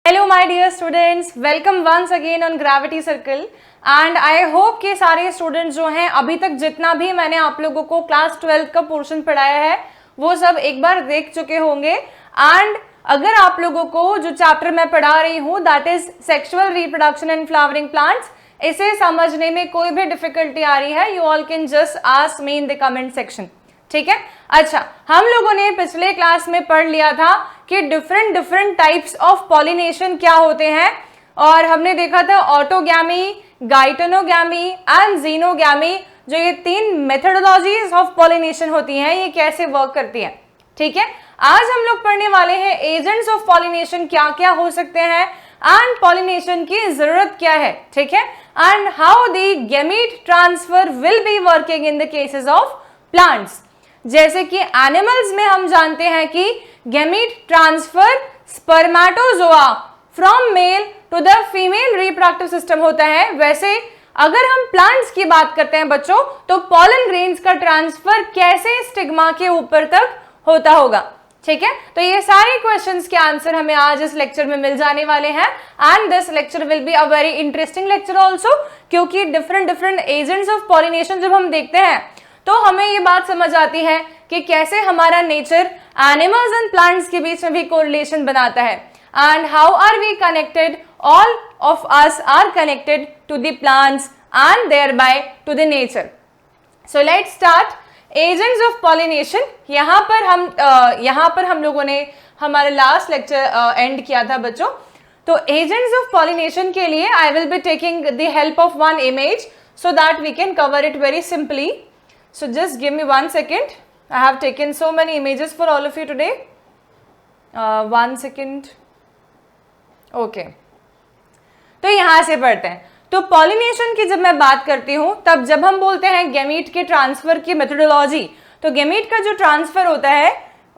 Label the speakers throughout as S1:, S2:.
S1: Hello my dear students, welcome once again on Gravity Circle and I hope कि सारे students जो हैं अभी तक जितना भी मैंने आप लोगों को क्लास 12 का पोर्शन पढ़ाया है वो सब एक बार देख चुके होंगे। एंड अगर आप लोगों को जो चैप्टर मैं पढ़ा रही हूँ that is sexual reproduction and flowering plants, इसे समझने में कोई भी डिफिकल्टी आ रही है, you all can just ask me in the comment section. ठीक है। अच्छा, हम लोगों ने पिछले क्लास में पढ़ लिया था कि डिफरेंट टाइप्स ऑफ पॉलिनेशन क्या होते हैं, और हमने देखा था ऑटोगैमी, गाइटोनोगैमी एंड जीनोगैमी, जो ये तीन मेथोडोलॉजीज ऑफ पॉलिनेशन होती हैं, ये कैसे वर्क करती हैं। ठीक है। आज हम लोग पढ़ने वाले हैं एजेंट्स ऑफ पॉलिनेशन क्या क्या हो सकते हैं एंड पॉलिनेशन की जरूरत क्या है। ठीक है। And how the gamete transfer will be working in the cases of plants. जैसे कि एनिमल्स में हम जानते हैं कि gamete transfer spermatozoa from male to the female reproductive system होता है, वैसे अगर हम प्लांट्स की बात करते हैं बच्चों तो पॉलन ग्रेन्स का ट्रांसफर कैसे स्टिग्मा के ऊपर तक होता होगा। ठीक है। तो ये सारे क्वेश्चंस के आंसर हमें आज इस लेक्चर में मिल जाने वाले हैं and this lecture will be a very interesting lecture also, क्योंकि डिफरेंट एजेंट्स ऑफ पॉलिनेशन जब हम देखते हैं तो हमें ये बात समझ आती है कि कैसे हमारा नेचर एनिमल्स एंड प्लांट्स के बीच में भी कोरिलेशन बनाता है and how are we connected, all of us are connected to the plants and thereby to the nature. So let's start agents of pollination. यहाँ पर हम लोगों ने हमारा लास्ट लेक्चर एंड किया था बच्चों। तो एजेंट्स ऑफ पॉलिनेशन के लिए आई will be taking the help of one image so that we can cover it very simply. So just give me 1 second. I have taken so many images for all of you today. 1 second. Okay. तो यहाँ से पढ़ते हैं। तो pollination की जब मैं बात करती हूँ तब जब हम बोलते हैं गैमीट के ट्रांसफर की मेथोडोलॉजी, तो गैमीट का जो ट्रांसफर होता है,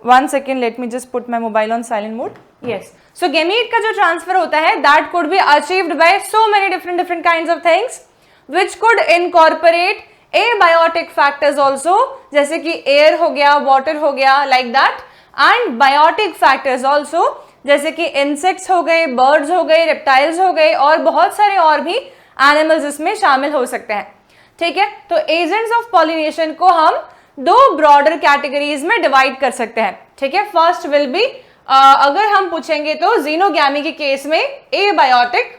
S1: 1 second, let me just put my mobile on silent mode. Yes. So gamete का जो ट्रांसफर होता है that could be achieved by so many different kinds of things which could incorporate abiotic factors also, जैसे कि air हो गया, water हो गया, like that, and biotic factors also, जैसे कि इंसेक्ट्स हो गए, बर्ड्स हो गए, रेप्टाइल्स हो गए, और बहुत सारे और भी एनिमल्स इसमें शामिल हो सकते हैं। ठीक है। तो एजेंट्स ऑफ पॉलिनेशन को हम दो ब्रॉडर कैटेगरीज में डिवाइड कर सकते हैं। ठीक है। फर्स्ट विल बी, अगर हम पूछेंगे तो जीनोगैमी के केस में एबायोटिक,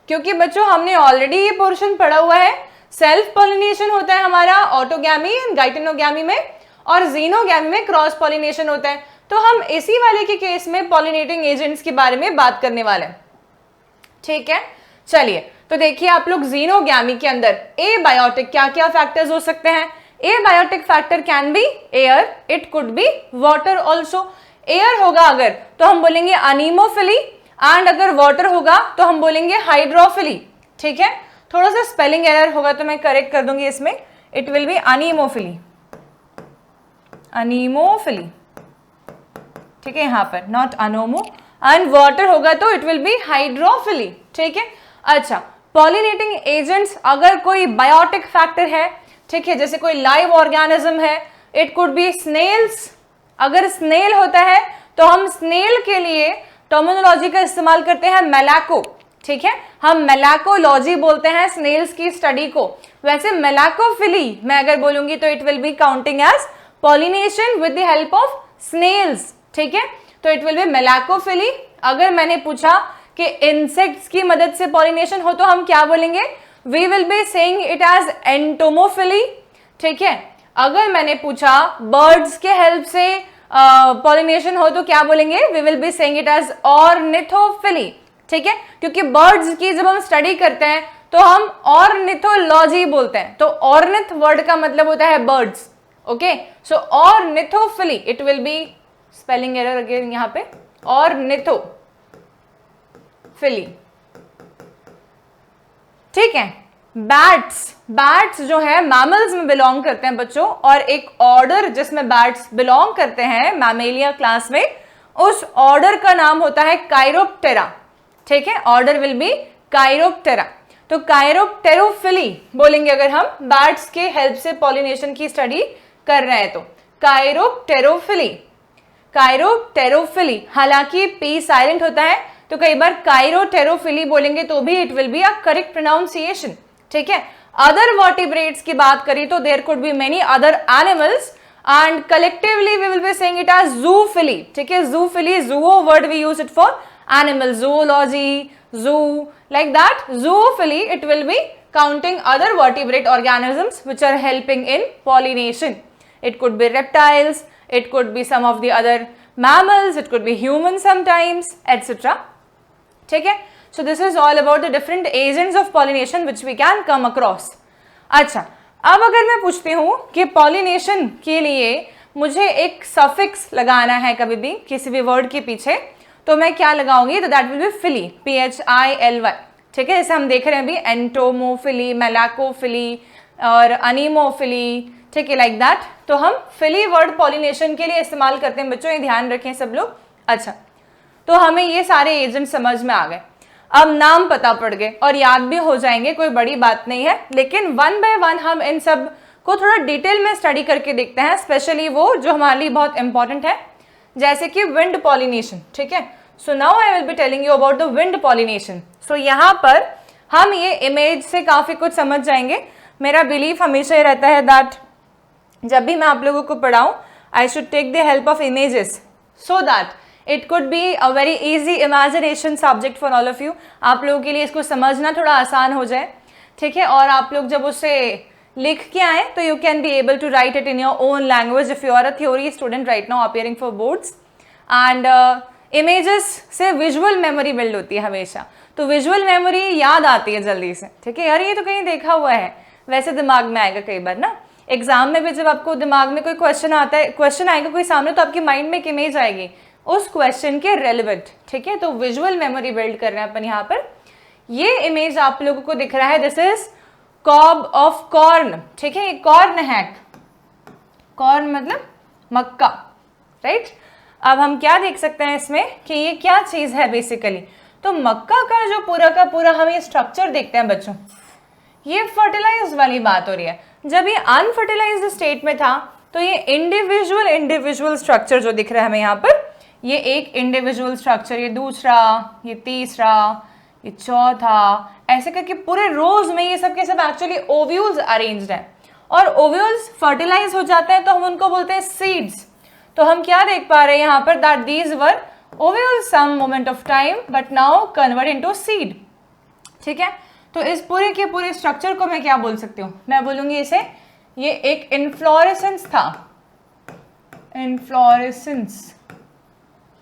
S1: क्योंकि बच्चों हमने ऑलरेडी ये पोर्शन पढ़ा हुआ है, सेल्फ पॉलिनेशन होता है हमारा ऑटोगैमी एंड गाइटेनोगैमी में, और जीनोगैमी में क्रॉस पॉलिनेशन होता है। तो हम इसी वाले के केस में पॉलिनेटिंग एजेंट्स के बारे में बात करने वाले हैं। ठीक है। चलिए, तो देखिए आप लोग, जीनोगैमी के अंदर एबायोटिक क्या क्या फैक्टर्स हो सकते हैं। Abiotic factor can be air, it could B water also. Air होगा अगर तो हम बोलेंगे अनीमोफिली, एंड अगर वाटर होगा तो हम बोलेंगे हाइड्रोफिली। ठीक है। थोड़ा सा स्पेलिंग एरर होगा तो मैं करेक्ट कर दूंगी इसमें, इट विल बी अनीमोफिली, अनीमोफिली। ठीक है, यहां पर नॉट अनोमो। एंड वाटर होगा तो इट विल बी हाइड्रोफिली। ठीक है। अच्छा, पॉलिनेटिंग एजेंट्स अगर कोई बायोटिक फैक्टर है, ठीक है, जैसे कोई लाइव ऑर्गेनिज्म है, इट कुड बी स्नेल्स। अगर स्नेल होता है तो हम स्नेल के लिए टर्मिनोलॉजी का इस्तेमाल करते हैं मेलाको। ठीक है, हम मेलाकोलॉजी बोलते हैं स्नेल्स की स्टडी को। वैसे मेलाकोफिली मैं अगर बोलूंगी तो it will be counting as pollination with the help of snails. ठीक है, तो इट विल बी मेलाकोफिली। अगर मैंने पूछा कि इंसेक्ट्स की मदद से पॉलिनेशन हो तो हम क्या बोलेंगे, we will be saying it as entomophily. ठीक है। अगर मैंने पूछा बर्ड्स के हेल्प से पॉलिनेशन हो तो क्या बोलेंगे, we will be saying it as ornithophily. ठीक है, क्योंकि बर्ड्स की जब हम स्टडी करते हैं तो हम ऑर्निथोलॉजी बोलते हैं, तो ऑर्निथ वर्ड का मतलब होता है birds. Okay, so ornithophily, it will B, spelling error again यहाँ पे, ऑर्निथोफिली। ठीक है। बैट्स जो है मैमल्स में बिलोंग करते हैं बच्चों, और एक ऑर्डर जिसमें बैट्स बिलोंग करते हैं मैमेलिया क्लास में, उस ऑर्डर का नाम होता है काइरोप्टेरा। ठीक है, ऑर्डर विल बी काइरोप्टेरा। तो काइरोप्टेरोफिली बोलेंगे अगर हम बैट्स के हेल्प से पॉलिनेशन की स्टडी कर रहे हैं तो काइरोप्टेरोफिली। कायरोटेरोफिली, हालांकि पी साइलेंट होता है तो कई बार कायरोटेरोफिली बोलेंगे तो भी it will be a correct pronunciation, ठीक है। अदर वर्टिब्रेट्स की बात करें तो there could be many other animals and collectively we will be saying it as zoophily, ठीक है। Zoophily, zoo word we use it for animal, zoology, zoo, like that. Zoophily, it will be counting other vertebrate organisms which are helping in pollination. It could be reptiles, it could be some of the other mammals, it could be humans sometimes, etc. ठीक है, so this is all about the different agents of pollination which we can come across. अच्छा, अब अगर मैं पूछती हूँ कि pollination के लिए मुझे एक suffix लगाना है कभी भी किसी भी word के पीछे, तो मैं क्या लगाऊंगी, तो दैट विल बी फिली, PHILY, ठीक है। जैसे हम देख रहे हैं अभी एंटोमोफिली, मेलाकोफिली और अनीमोफिली, ठीक है, लाइक दैट। तो हम फिली वर्ड पॉलिनेशन के लिए इस्तेमाल करते हैं बच्चों, ये ध्यान रखें सब लोग। अच्छा, तो हमें ये सारे एजेंट समझ में आ गए, अब नाम पता पड़ गए और याद भी हो जाएंगे, कोई बड़ी बात नहीं है। लेकिन वन बाय वन हम इन सब को थोड़ा डिटेल में स्टडी करके देखते हैं, स्पेशली वो जो हमारे लिए बहुत इंपॉर्टेंट है, जैसे कि विंड पॉलिनेशन, ठीक है। So now I will be telling you about the wind pollination. सो यहाँ पर हम ये इमेज से काफ़ी कुछ समझ जाएंगे। मेरा बिलीफ हमेशा ये रहता है दैट जब भी मैं आप लोगों को पढ़ाऊँ, I should take the help of images so that it could be a very easy imagination subject for all of you. आप लोगों के लिए इसको समझना थोड़ा आसान हो जाए, ठीक है। और आप लोग जब उसे लिख के आए तो you can be able to write it in your own language if you are a theory student right now appearing for boards. And images से विजुअल मेमोरी बिल्ड होती है हमेशा, तो विजुअल मेमोरी याद आती है जल्दी से, ठीक है। यार ये तो कहीं देखा हुआ है, वैसे दिमाग में आएगा कई बार ना। एग्जाम में भी जब आपको दिमाग में कोई क्वेश्चन आता है, क्वेश्चन आएगा कोई सामने, तो आपके माइंड में एक इमेज आएगी उस क्वेश्चन के रेलिवेंट, ठीक है। तो विजुअल मेमोरी बिल्ड कर रहे हैं अपन यहाँ पर। ये इमेज आप लोगों को दिख रहा है, this is cob of corn, ठीक है। ये कॉर्न है, कॉर्न मतलब मक्का, राइट। अब हम क्या देख सकते हैं इसमें कि ये क्या चीज है बेसिकली, तो मक्का का जो पूरा का पूरा हम ये स्ट्रक्चर देखते हैं बच्चों, ये फर्टिलाइज्ड वाली बात हो रही है। जब ये अनफर्टिलाइज्ड स्टेट में था तो ये इंडिविजुअल स्ट्रक्चर जो दिख रहा है हमें यहाँ पर, ये एक इंडिविजुअल स्ट्रक्चर, ये दूसरा, ये तीसरा, ये चौथा, ऐसे करके पूरे रोज में ये सब के सब एक्चुअली ओव्यूल्स अरेंज्ड हैं। और ओव्यूल्स फर्टिलाइज हो जाते हैं तो हम उनको बोलते हैं सीड्स। तो हम क्या देख पा रहे हैं यहाँ पर, that these were ovules some moment of time but now convert into seed, ठीक है। तो इस पूरे के पूरे स्ट्रक्चर को मैं क्या बोल सकती हूँ, मैं बोलूंगी इसे, ये एक इन्फ्लोरेसेंस था, inflorescence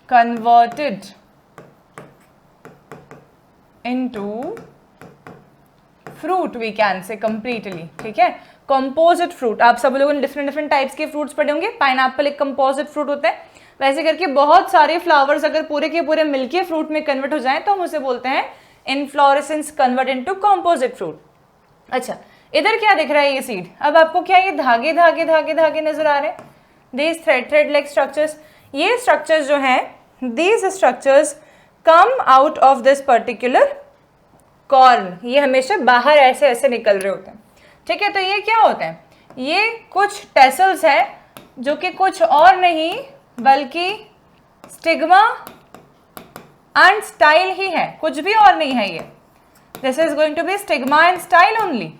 S1: converted into fruit we can say completely, ठीक है। कंपोजिट फ्रूट, आप सब लोगों ने डिफरेंट टाइप्स के फ्रूट्स पढ़े होंगे। पाइनएप्पल एक कंपोजिट फ्रूट होता है, वैसे करके बहुत सारे फ्लावर्स अगर पूरे के पूरे मिलके फ्रूट में कन्वर्ट हो जाएं तो हम उसे बोलते हैं inflorescence convert into composite fruit. अच्छा, इधर क्या दिख रहा है, ये सीड। अब आपको क्या ये धागे धागे धागे धागे नजर आ रहे हैं, दीज थ्रेड लाइक स्ट्रक्चर्स। ये स्ट्रक्चर्स जो हैं, these structures come out of this particular corn, ये हमेशा बाहर ऐसे ऐसे निकल रहे होते हैं, ठीक है। तो ये क्या होते हैं, ये कुछ टेसल्स है जो कि कुछ और नहीं बल्कि स्टिग्मा एंड स्टाइल ही है, कुछ भी और नहीं है ये। This is going to be stigma and style only.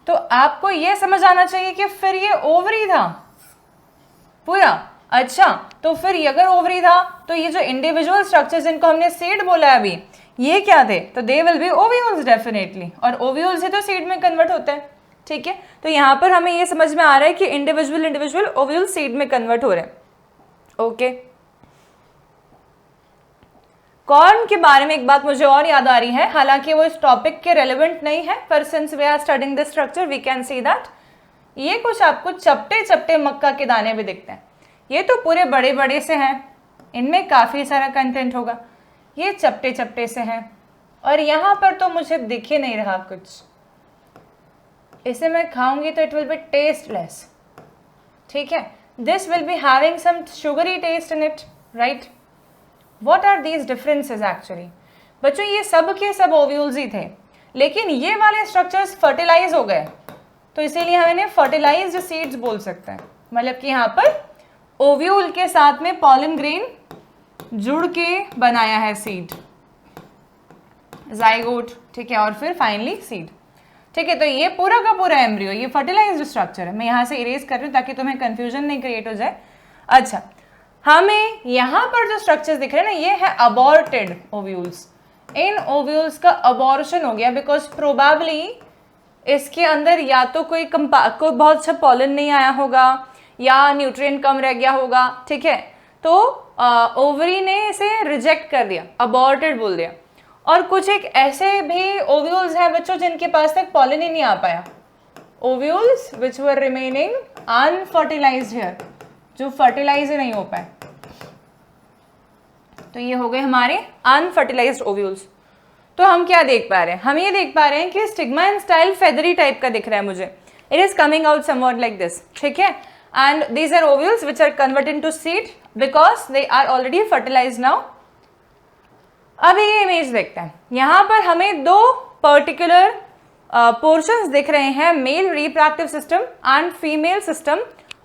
S1: तो आपको ये समझ आना चाहिए कि फिर ये ओवरी था पूरा। अच्छा, तो फिर अगर ओवरी था तो ये जो इंडिविजुअल स्ट्रक्चर्स इनको हमने सीड बोला है अभी, ये क्या थे, तो दे विल बी ओव्यूल्स डेफिनेटली, और ओव्यूल्स ही तो सीड में कन्वर्ट होते हैं, ठीक है। तो यहाँ पर हमें ये समझ में आ रहा है कि इंडिविजुअल ओव्यूल सीड में कन्वर्ट हो रहे हैं, ओके। कॉर्न के बारे में एक बात मुझे और याद आ रही है, हालांकि वो इस टॉपिक के रेलेवेंट नहीं है, पर since we are studying this structure we can see that ये कुछ आपको चपटे चपटे मक्का के दाने भी दिखते हैं। ये तो पूरे बड़े बड़े से हैं, इनमें काफ़ी सारा कंटेंट होगा, ये चपटे चपटे से हैं, और यहाँ पर तो मुझे दिख ही नहीं रहा कुछ। इसे मैं खाऊंगी तो इट विल बी टेस्टलेस, ठीक है। This will be having some sugary taste in it, right. What are these differences actually? बच्चों ये सब के सब ओव्यूल्स ही थे, लेकिन ये वाले स्ट्रक्चर्स फर्टिलाइज हो गए, तो इसीलिए हम इन्हें फर्टिलाइज्ड सीड्स बोल सकते हैं। मतलब कि यहाँ पर ओव्यूल के साथ में पॉलन ग्रेन जुड़ के बनाया है सीड, जाइगोट, ठीक है, और फिर फाइनली सीड, ठीक है। तो ये पूरा का पूरा एम्ब्रियो, ये फर्टिलाइज्ड स्ट्रक्चर है। मैं यहाँ से इरेज कर रही हूँ ताकि तुम्हें कंफ्यूजन नहीं क्रिएट हो जाए। अच्छा, हमें यहाँ पर जो स्ट्रक्चर्स दिख रहे हैं ना, ये है अबॉर्टेड ओव्यूल्स। इन ओव्यूल्स का अबॉर्शन हो गया बिकॉज प्रोबेबली इसके अंदर या तो कोई बहुत अच्छा पॉलन नहीं आया होगा या न्यूट्रिएंट कम रह गया होगा, ठीक है। तो ओवरी ने इसे रिजेक्ट कर दिया, अबॉर्टेड बोल दिया। और कुछ एक ऐसे भी ओव्यूल्स हैं बच्चों जिनके पास तक पॉलन ही नहीं आ पाया, ovules which were remaining unfertilised here, जो फर्टिलाइज ही नहीं हो पाए। तो ये हो गए हमारे अनफर्टिलाइज्ड ओव्यूल्स। तो हम क्या देख पा रहे हैं, हम ये देख पा रहे हैं कि stigma and style feathery type का दिख रहा है मुझे, it is coming out somewhat like this, ठीक है। And these are ovules which are converted into seed because they are already fertilized now. अब ये इमेज देखते हैं, यहाँ पर हमें दो पर्टिकुलर पोर्शंस दिख रहे हैं, male reproductive system and female system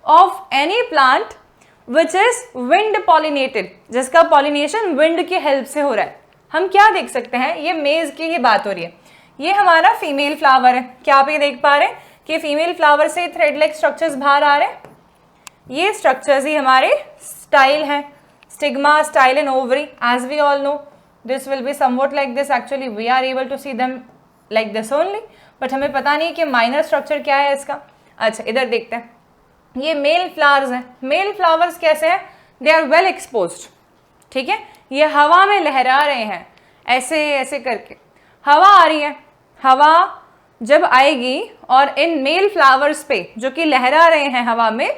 S1: of any plant which is wind pollinated, जिसका पॉलिनेशन विंड की हेल्प से हो रहा है। हम क्या देख सकते हैं, ये मेज की ही बात हो रही है, ये हमारा फीमेल फ्लावर है। क्या आप ये देख पा रहे हैं कि फीमेल फ्लावर से थ्रेड लाइक स्ट्रक्चर्स बाहर आ रहे हैं, ये स्ट्रक्चर्स ही हमारे स्टाइल हैं, stigma, style and ovary. As we all know this will be somewhat like this, actually we are able to see them like this only, but हमें पता नहीं कि माइनर स्ट्रक्चर क्या है इसका। अच्छा, इधर देखते हैं, ये मेल फ्लावर्स हैं। मेल फ्लावर्स कैसे हैं, दे आर वेल एक्सपोज्ड, ठीक है, ये हवा में लहरा रहे हैं, ऐसे ऐसे करके हवा आ रही है। हवा जब आएगी और इन मेल फ्लावर्स पे जो कि लहरा रहे हैं हवा में,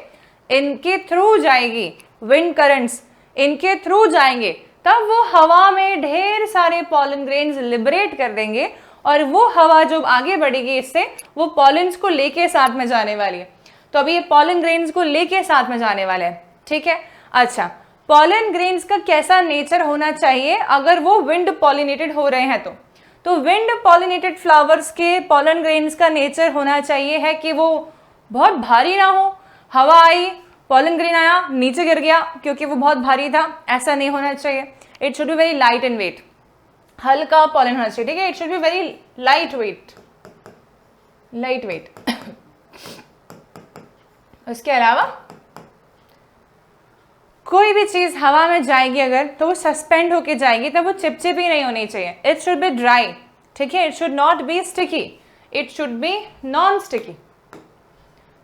S1: इनके थ्रू जाएगी, विंड करंट्स इनके थ्रू जाएंगे, तब वो हवा में ढेर सारे पॉलन ग्रेन्स लिबरेट कर देंगे और वो हवा जब आगे बढ़ेगी इससे, वो पॉलन्स को लेके साथ में जाने वाली है। तो अभी ये पॉलन ग्रेन्स को लेके साथ में जाने वाले हैं, ठीक है। अच्छा, पॉलन ग्रेन्स का कैसा नेचर होना चाहिए अगर वो विंड पॉलिनेटेड हो रहे हैं? तो विंड पॉलिनेटेड फ्लावर्स के पॉलन ग्रेन्स का नेचर होना चाहिए है कि वो बहुत भारी ना हो, हवा आई, पॉलन ग्रेन आया, नीचे गिर गया क्योंकि वो बहुत भारी था, ऐसा नहीं होना चाहिए। It should be very light and weight, हल्का पॉलन होना चाहिए, ठीक है। It should be very light weight, light weight. उसके अलावा कोई भी चीज हवा में जाएगी अगर, तो वो सस्पेंड होके जाएगी, तब वो चिपचिपी नहीं होनी चाहिए। इट शुड बी ड्राई, ठीक है, it should not be sticky, it should B non sticky.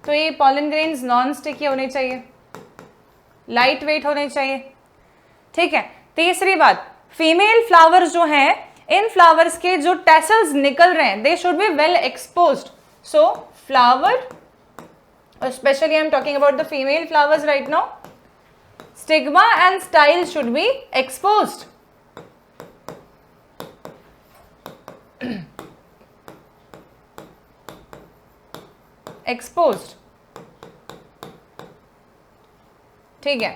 S1: तो ये पॉलन ग्रेन्स नॉन स्टिकी होने चाहिए, लाइट वेट होने चाहिए, ठीक है। तीसरी बात, फीमेल फ्लावर्स जो हैं, इन फ्लावर्स के जो टैसल्स निकल रहे हैं, दे should be well exposed. So flower, especially I'm talking about the female flowers right now, stigma and style should be exposed. Exposed, ठीक है।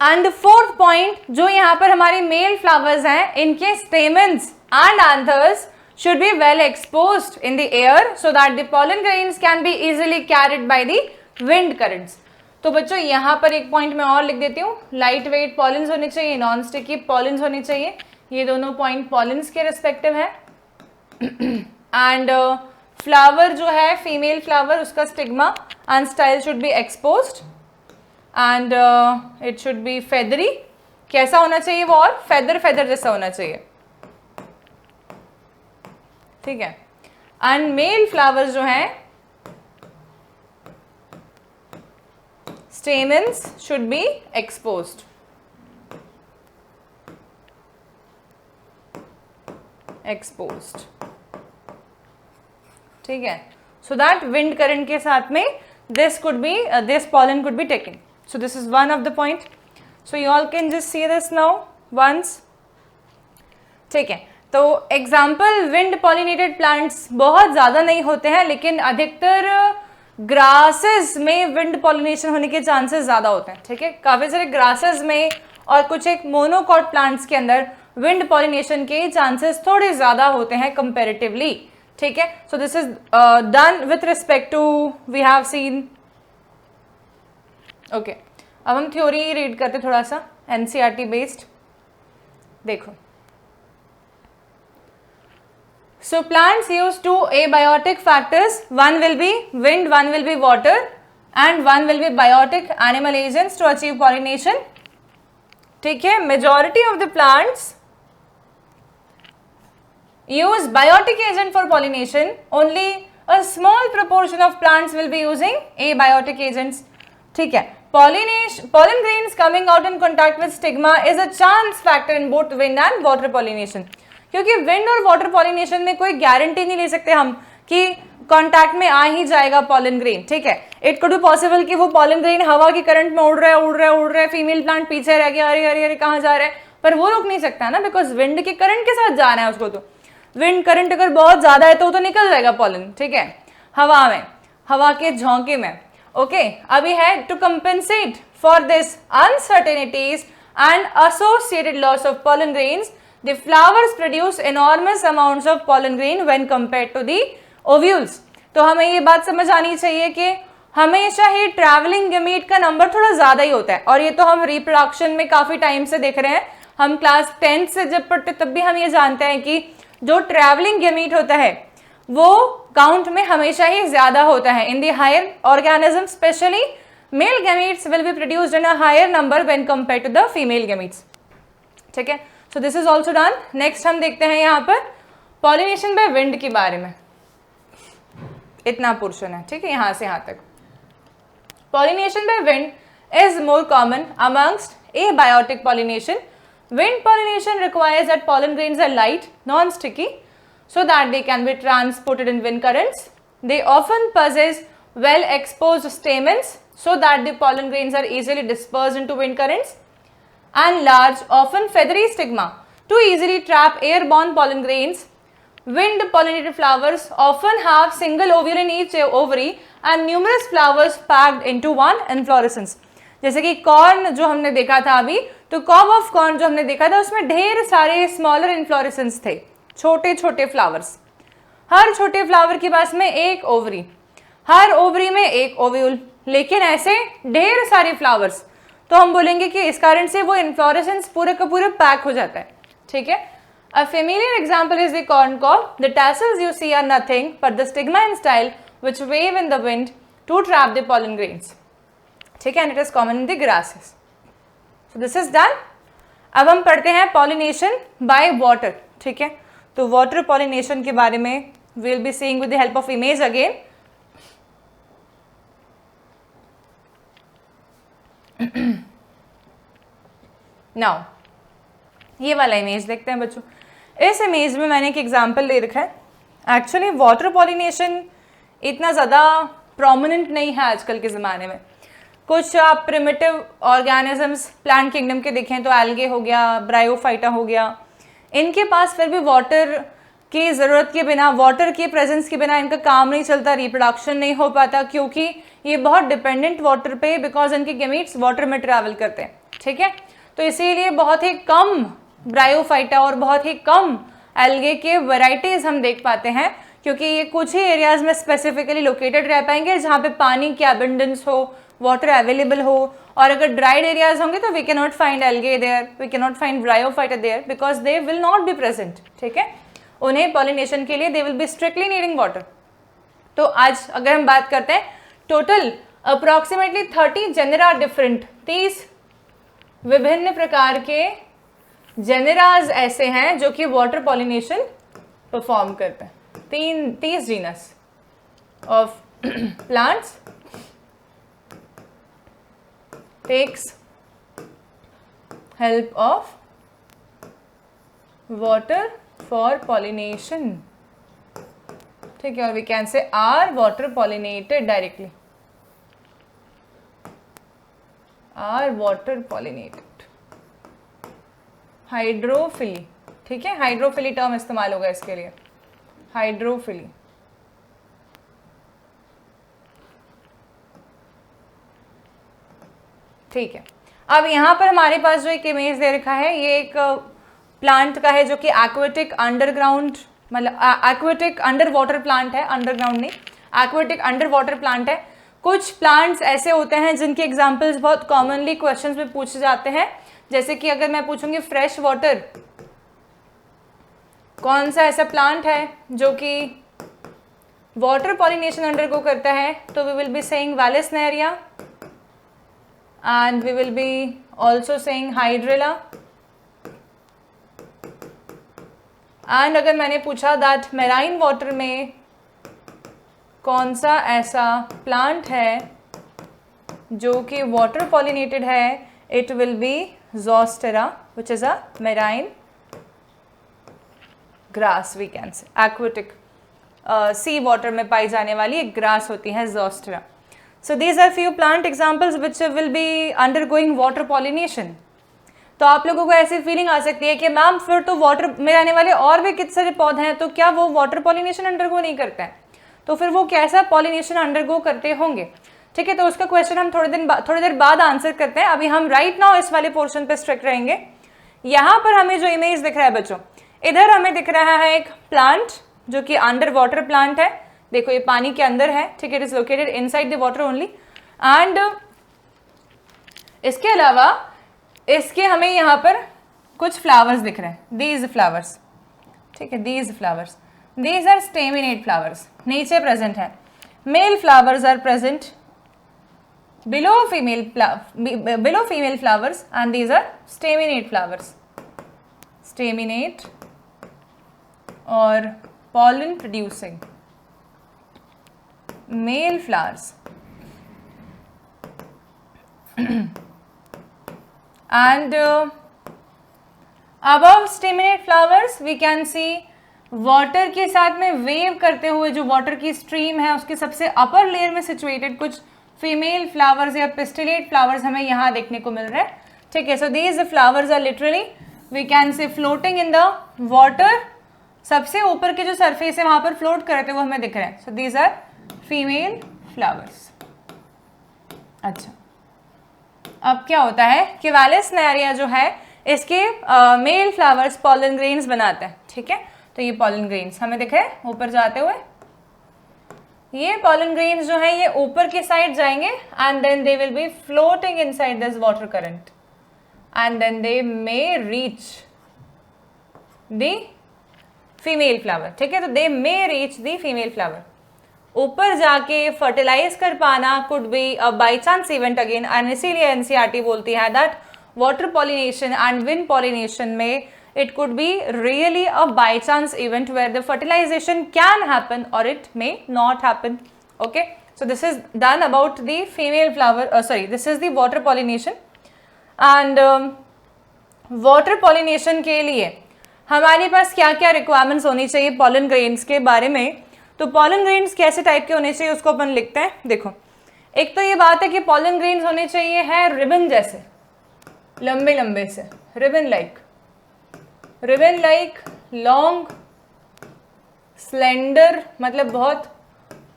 S1: एंड फोर्थ पॉइंट, जो यहाँ पर हमारे मेल फ्लावर्स हैं, इनके stamens and anthers should be well exposed in the air so that the pollen grains can be easily carried by the wind currents. तो बच्चों यहाँ पर एक पॉइंट मैं और लिख देती हूँ, लाइट वेट पॉलिन्स होने चाहिए, नॉन स्टिकी पॉलिन्स होने चाहिए। ये दोनों पॉइंट पॉलिन्स के रिस्पेक्टिव है। एंड फ्लावर जो है, फीमेल फ्लावर, उसका stigma and style should be exposed and it should B feathery. कैसा होना चाहिए वो, और फेदर फेदर जैसा होना चाहिए, ठीक है। एंड मेल फ्लावर्स जो हैं, stamens should be exposed, exposed, ठीक है, सो दैट विंड करंट के साथ में this could be, this pollen could be taken. So this is one of the point. So you all can just see this now once, ठीक है। तो example, wind pollinated plants बहुत ज़्यादा नहीं होते हैं, लेकिन अधिकतर ग्रासेस में विंड पॉलिनेशन होने के चांसेस ज़्यादा होते हैं, ठीक है। काफ़ी सारे ग्रासेस में और कुछ एक मोनोकॉट प्लांट्स के अंदर विंड पॉलिनेशन के चांसेस थोड़े ज़्यादा होते हैं कंपेरेटिवली, ठीक है। So this is done with respect to, we have seen, okay. अब हम थ्योरी रीड करते थोड़ा सा एनसीईआरटी बेस्ड। देखो, so plants use two abiotic factors, one will be wind, one will be water and one will be biotic animal agents to achieve pollination। ठीक है, majority of the plants use biotic agent for pollination, only a small proportion of plants will be using abiotic agents। ठीक है, pollen grains coming out in contact with stigma is a chance factor in both wind and water pollination। क्योंकि wind और water pollination में कोई guarantee नहीं ले सकते हम कि कांटेक्ट में आ ही जाएगा पॉलन ग्रेन। ठीक है, इट कुड बी पॉसिबल कि वो पॉलन ग्रेन हवा की करंट में उड़ रहा है, फीमेल प्लांट पीछे रह गया, अरे कहाँ जा रहा है, पर वो रुक नहीं सकता ना, बिकॉज विंड के करंट के साथ जाना है उसको। तो विंड करंट अगर बहुत ज्यादा है तो निकल जाएगा पॉलन। ठीक है, हवा में, हवा के झोंके में। ओके, अभी है to compensate for this uncertainties and associated loss of pollen grains, the flowers produce enormous amounts of pollen grain when compared to the ovules। तो हमें ये बात समझ आनी चाहिए कि हमेशा ही ट्रैवलिंग गैमीट का नंबर थोड़ा ज्यादा ही होता है, और ये तो हम रिप्रोडक्शन में काफी टाइम से देख रहे हैं। हम क्लास 10th से जब पढ़ते तब भी हम ये जानते हैं कि जो ट्रैवलिंग गैमीट होता है वो काउंट में हमेशा ही ज्यादा होता है। In the higher organism specially male gametes will be produced in a higher number when compared to the female gametes. ठीक है, so this is also done. Next हम देखते हैं यहाँ पर पॉलिनेशन बाय विंड के बारे में। इतना पोर्शन है, ठीक है, यहाँ से यहाँ तक। Pollination by wind is more common amongst abiotic pollination. Wind pollination requires that pollen grains are light, non-sticky, so that they can be transported in wind currents. They often possess well-exposed stamens, so that the pollen grains are easily dispersed into wind currents, and large, often feathery stigma to easily trap airborne pollen grains. Wind pollinated flowers often have single ovule in each ovary and numerous flowers packed into one inflorescence. जैसे कि corn जो हमने देखा था अभी, तो cob of corn जो हमने देखा था उसमें ढेर सारे स्मॉलर इन्फ्लोरेसेंस थे, छोटे छोटे फ्लावर्स। हर छोटे फ्लावर के पास में एक ओवरी, हर ओवरी में एक ओव्यूल, लेकिन ऐसे ढेर सारे फ्लावर्स, तो हम बोलेंगे कि इस कारण से वो इन्फ्लोरेसेंस पूरे का पूरे पैक हो जाता है। ठीक है, A familiar example is the corn cob. The tassels you see are nothing but the stigma and style which wave in the wind to trap the pollen grains. ठीक है, and it is common in the grasses. So this is done. अब हम पढ़ते हैं pollination by water. ठीक है, तो water pollination के बारे में we will be seeing with the help of image again. Now, ये वाला इमेज देखते हैं बच्चों। इस इमेज में मैंने एक एग्जाम्पल ले रखा है। एक्चुअली वाटर पॉलिनेशन इतना ज़्यादा प्रोमिनेंट नहीं है आजकल के ज़माने में। कुछ आप प्रिमिटिव ऑर्गेनिजम्स प्लांट किंगडम के देखें तो एल्गे हो गया, ब्रायोफाइटा हो गया, इनके पास फिर भी वाटर की ज़रूरत के बिना, वाटर के प्रेजेंस के बिना इनका काम नहीं चलता, रिप्रोडक्शन नहीं हो पाता, क्योंकि ये बहुत डिपेंडेंट वाटर पे, बिकॉज इनके गैमीट्स वाटर में ट्रैवल करते हैं। ठीक है, तो इसीलिए बहुत ही कम ब्रायोफाइटा और बहुत ही कम एल्गे के वैरायटीज हम देख पाते हैं, क्योंकि ये कुछ ही एरियाज में स्पेसिफिकली लोकेटेड रह पाएंगे जहाँ पे पानी की अबंडेंस हो, वाटर अवेलेबल हो। और अगर ड्राइड एरियाज होंगे तो we can not find algae there, we can not find bryophyta there, because they will not be present. ठीक है, उन्हें पॉलिनेशन के लिए they will be strictly needing water. तो आज अगर हम बात करते हैं, टोटल अप्रॉक्सीमेटली 30 जेनेरा डिफरेंट, 30 विभिन्न प्रकार के जेनेराज ऐसे हैं जो कि वाटर पॉलिनेशन परफॉर्म करते हैं। 30 genus of plants takes help of water for pollination. ठीक है, और we can say are water pollinated directly, are water pollinated. Hydrophily, ठीक है, हाइड्रोफिली टर्म इस्तेमाल होगा इसके लिए, हाइड्रोफिली। ठीक है, अब यहाँ पर हमारे पास जो एक इमेज दे रखा है, ये एक प्लांट का है जो कि एक्वेटिक अंडरग्राउंड, मतलब एक्वेटिक अंडर वाटर प्लांट है, अंडरग्राउंड नहीं, एक्वेटिक अंडर वाटर प्लांट है। कुछ प्लांट्स ऐसे होते हैं जिनके एग्जाम्पल्स बहुत कॉमनली क्वेश्चंस में पूछे जाते हैं, जैसे कि अगर मैं पूछूंगी फ्रेश वाटर, कौन सा ऐसा प्लांट है जो कि वाटर पॉलिनेशन अंडरगो करता है, तो we will be saying Vallisneria and we will be also saying Hydrilla. And अगर मैंने पूछा दैट मेराइन वाटर में कौन सा ऐसा प्लांट है जो कि वाटर पॉलिनेटेड है, it will be Zostera which is a marine grass, we can say aquatic sea water में पाई जाने वाली एक ग्रास होती है Zostera. So these are few plant examples which will be undergoing water pollination. तो आप लोगों को ऐसी फीलिंग आ सकती है कि मैम फिर तो वाटर में रहने वाले और भी कितने सारे पौधे हैं, तो क्या वो वाटर पॉलिनेशन अंडरगो नहीं करते हैं, तो फिर वो कैसा पॉलिनेशन अंडरगो करते होंगे? ठीक है, तो उसका क्वेश्चन हम थोड़ी देर बाद आंसर करते हैं। अभी हम राइट नाउ इस वाले पोर्शन पे स्ट्रिक्ट रहेंगे। यहाँ पर हमें जो इमेज दिख रहा है बच्चों, इधर हमें दिख रहा है एक प्लांट जो कि अंडर वाटर प्लांट है। देखो ये पानी के अंदर है, ठीक है, it is located inside the water only. And इसके अलावा इसके हमें यहाँ पर कुछ फ्लावर्स दिख रहे हैं, दीज फ्लावर्स, ठीक है, these flowers, these are staminate flowers, नीचे प्रेजेंट है। Male flowers are present below female flowers and these are staminate flowers, staminate or pollen producing male flowers and above staminate flowers we can see water के साथ में wave करते हुए जो water की stream है उसके सबसे अपर लेयर में सिचुएटेड कुछ फीमेल फ्लावर्स या पिस्टिलेट फ्लावर्स हमें यहाँ देखने को मिल रहा है। ठीक है, so these flowers are literally we can say floating in the water. सबसे ऊपर के जो सरफेस है वहां पर फ्लोट करते हुए हमें दिख रहे हैं। So these are female flowers. अच्छा, अब क्या होता है कि वैलेसनेरिया जो है इसके मेल फ्लावर्स पॉलन ग्रेन्स बनाते हैं। ठीक है, तो ये पॉलन ग्रेन्स हमें दिख रहे हैं ऊपर जाते हुए। ये पॉलन ग्रेन्स जो है ये ऊपर की साइड जाएंगे and then they will be floating inside this water current and then they may reach the female flower. ठीक है, तो they may reach the female flower. ऊपर जाके फर्टिलाइज कर पाना could be a by chance event again, and इसीलिए NCERT बोलती है that water pollination and wind pollination में it could be really a by chance event where the fertilization can happen or it may not happen. Okay, so this is done about the female flower, this is the water pollination. And water pollination के लिए हमारे पास क्या क्या requirements होनी चाहिए pollen grains के बारे में? तो pollen grains कैसे टाइप के होने चाहिए उसको अपन लिखते हैं। देखो, एक तो ये बात है कि pollen grains होने चाहिए है रिबन जैसे, लंबे लंबे से, रिबन लाइक लॉन्ग स्लेंडर, मतलब बहुत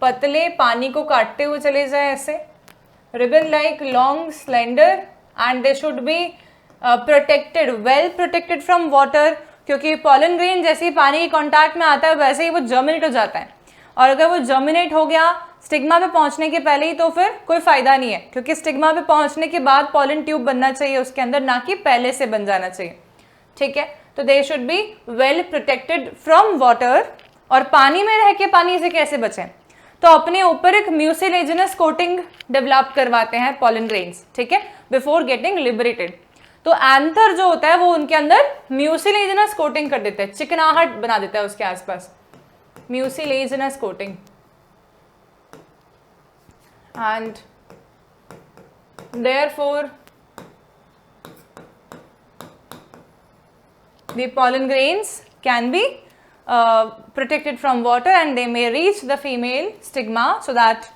S1: पतले, पानी को काटते हुए चले जाए ऐसे। Ribbon like long slender and they should be protected, well protected from water, क्योंकि पॉलन ग्रेन जैसे ही पानी के कांटेक्ट में आता है वैसे ही वो जर्मिनेट हो जाता है, और अगर वो जर्मिनेट हो गया स्टिग्मा पे पहुंचने के पहले ही तो फिर कोई फायदा नहीं है, क्योंकि स्टिग्मा पे पहुंचने के बाद पॉलन ट्यूब बनना चाहिए उसके अंदर, ना कि पहले से बन जाना चाहिए। ठीक है, तो दे should be well protected from water. और पानी में रह के पानी से कैसे बचें? तो अपने ऊपर एक म्यूसिलेजिनस कोटिंग डेवलप करवाते हैं पॉलन ग्रेन्स, ठीक है, बिफोर गेटिंग लिबरेटेड। तो एंथर जो होता है वो उनके अंदर म्यूसिलेजिनस कोटिंग कर देता है, चिकनाहट बना देता है उसके आसपास, mucilaginous coating. And therefore the pollen grains can be protected from water and they may reach the female stigma so that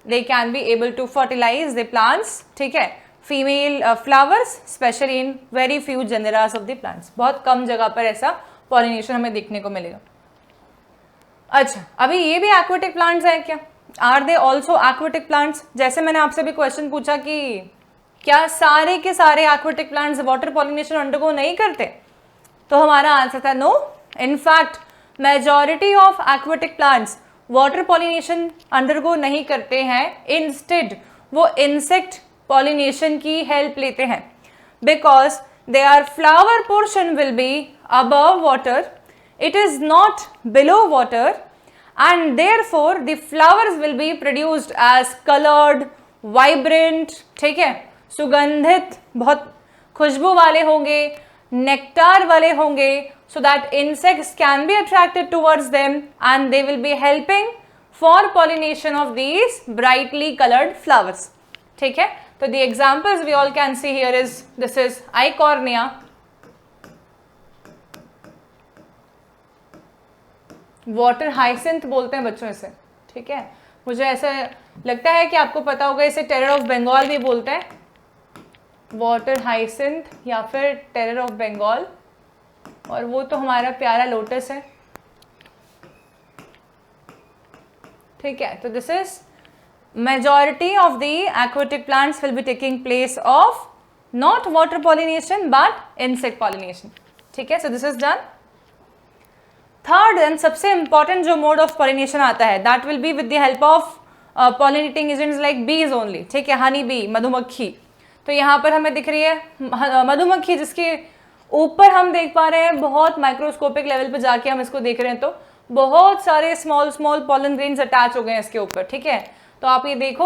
S1: they can be able to fertilize the plants. ठीक है, female flowers especially in very few genera of the plants, बहुत कम जगह पर ऐसा pollination हमें देखने को मिलेगा। अच्छा, अभी ये भी aquatic plants हैं क्या? Are they also aquatic plants? जैसे मैंने आपसे भी क्वेश्चन पूछा कि क्या सारे के सारे aquatic plants water pollination undergo नहीं करते, तो हमारा आंसर था no. In fact majority of aquatic plants water pollination undergo नहीं करते हैं, इंस्टेड वो इंसेक्ट पॉलिनेशन की हेल्प लेते हैं, because their flower portion will be above water, it is not below water, and therefore the flowers will be produced as colored, vibrant, ठीक है, सुगंधित, बहुत खुशबू वाले होंगे, नेक्टार वाले होंगे, so that insects can be attracted towards them and they will be helping for pollination of these brightly colored flowers. ठीक है, तो the examples we all can see here is, this is Eichhornia, water hyacinth बोलते हैं बच्चों इसे, ठीक है, मुझे ऐसा लगता है कि आपको पता होगा, इसे टेरर ऑफ बंगाल भी बोलते हैं, वाटर हाइसिंथ या फिर टेरर ऑफ बंगाल, और वो तो हमारा प्यारा लोटस है, ठीक है। तो this is majority of the aquatic plants will be taking place of not water pollination but insect pollination, ठीक है। so this is done. Third and सबसे important जो mode of pollination आता है, that will be with the help of pollinating agents like bees only, ठीक है, honey bee, मधुमक्खी। तो यहाँ पर हमें दिख रही है मधुमक्खी, जिसके ऊपर हम देख पा रहे हैं, बहुत माइक्रोस्कोपिक लेवल पे जाके हम इसको देख रहे हैं, तो बहुत सारे स्मॉल पॉलन ग्रेन्स अटैच हो गए हैं इसके ऊपर, ठीक है। तो आप ये देखो,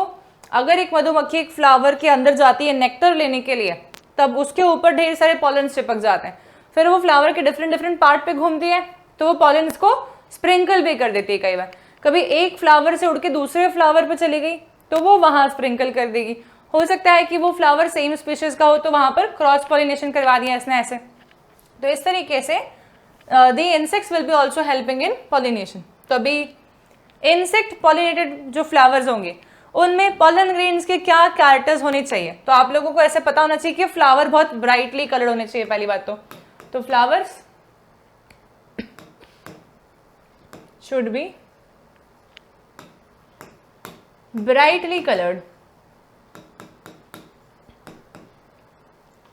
S1: अगर एक मधुमक्खी एक फ्लावर के अंदर जाती है नेक्टर लेने के लिए, तब उसके ऊपर ढेर सारे पॉलन चिपक जाते हैं, फिर वो फ्लावर के डिफरेंट पार्ट पे घूमती है, तो वो पॉलन को स्प्रिंकल भी कर देती है। कई बार कभी एक फ्लावर से उड़ के दूसरे फ्लावर पे चली गई तो वो वहाँ स्प्रिंकल कर देगी। हो सकता है कि वो फ्लावर सेम स्पीशीज का हो, तो वहाँ पर क्रॉस पॉलिनेशन करवा दिया इसने ऐसे। तो इस तरीके से the insects will be also helping in pollination. तो अभी इंसेक्ट पॉलिनेटेड जो फ्लावर्स होंगे उनमें पॉलन ग्रेन्स के क्या कैरेक्टर्स होने चाहिए, तो आप लोगों को ऐसे पता होना चाहिए कि फ्लावर बहुत ब्राइटली कलर्ड होने चाहिए पहली बात तो flowers should be brightly coloured,